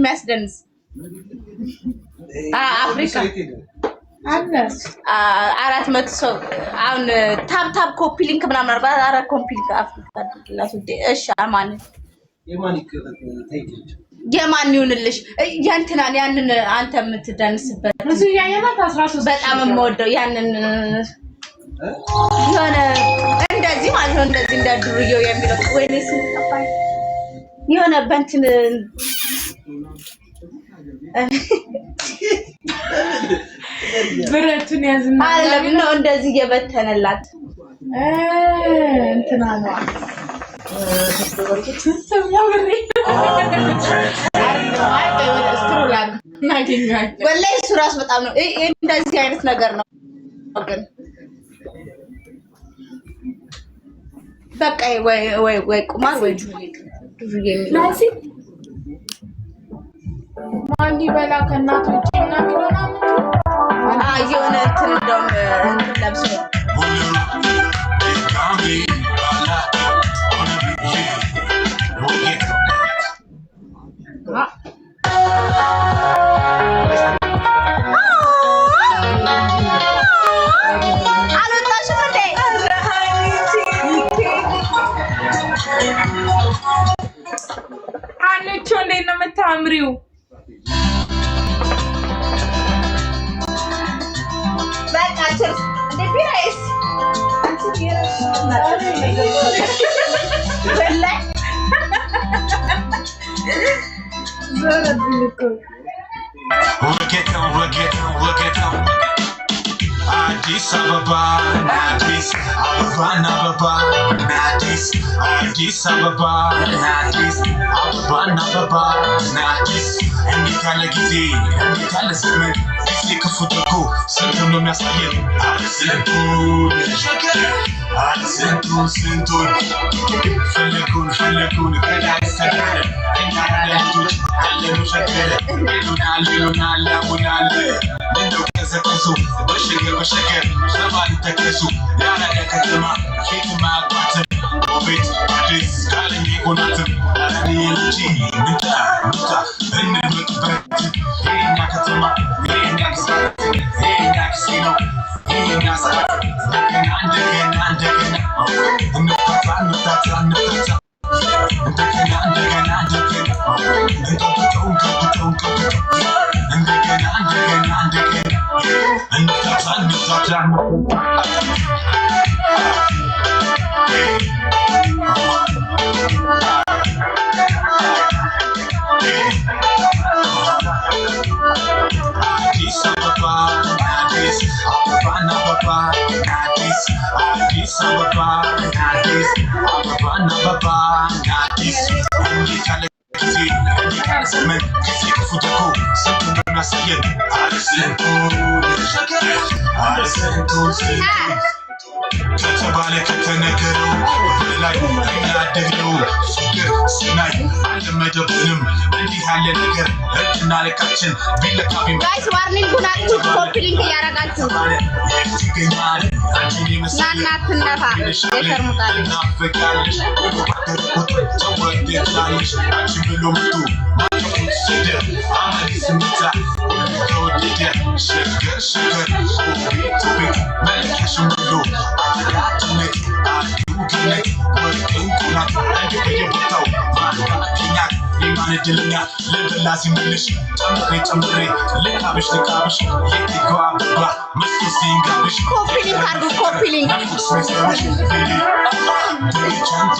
Mesdens. Africa. አራት መቶ ሰው አሁን ታፕ ኮፒ ሊንክ ምናምን አራት ኮፒ ሊንክ አፍሪካ ለሱዴ እሺ አማን የማን ይሁንልሽ ያንተናን ያንን አንተ የምትደንስበት ብዙ ያየናት 13 በጣም የምወደው ያንን የሆነ እንደዚህ ማለት ነው እንደዚህ እንደድሩየው የሚለው ወይኔስ ተፋይ የሆነ በእንትን ብረቱን ያዝና አለም ነው እንደዚህ የበተነላት እንትና ነው ወላሂ ሱራስ በጣም ነው እንደዚህ አይነት ነገር ነው ግን በቃ ወይ ቁማር ወይ ዱርዬ የሚለው ማንዲ በላ ከናቱ ጭና ሚሎና የሆነ እንትን እንደውም እንትን ለብሶ አንቺ እንዴት ነው የምታምሪው Cheers. The beer is. Addis Ababa, Addis Ababa, Ababa, Addis Ababa, Addis Ababa, Addis. Any kind of gizzy, any kind of semen. Sick of football, something no mess again. Sintul. Felekun, kada istagare. Engara dut, alenu shakere. Lunale. Mendo kazakesu, bashir. Shabali takesu, yara katama, kitma pattern. Obit, Addis, kalemi kunatum. Alani eluji, nita. Enne mutbati, ina katama, ina casino, ina sa. Katabale katanagaro ላይ ያደግነው ፍቅር ስናይ አልመደብንም እንዲህ ያለ ነገር እርጅና ለካችን ቢለካቢም ጋይስ ዋርኒንግ ሁናችሁ ኮፒ ሊንክ ያረጋችሁ ይገኛል አንቺ መስናናት እንደፋ የሸርሙጣል ናፈቃለሽ ወጥቶ ተወደዳለሽ አንቺ ብሎ መጡ ሰደ አማሊ ስምታ ተወደደ ሸገር ቶቢ መልካሽ ሙሉ አራቱነት አዱግነት ወርቁና አንቺ በየቦታው ማንኛት ማን እድለኛ ለበላ ሲመልሽ ጨምሬ ልካብሽ የትጓ አበባ መስቶ ሲንጋብሽ ኮፒሊንግ አድርጉ ኮፒሊንግ Chanto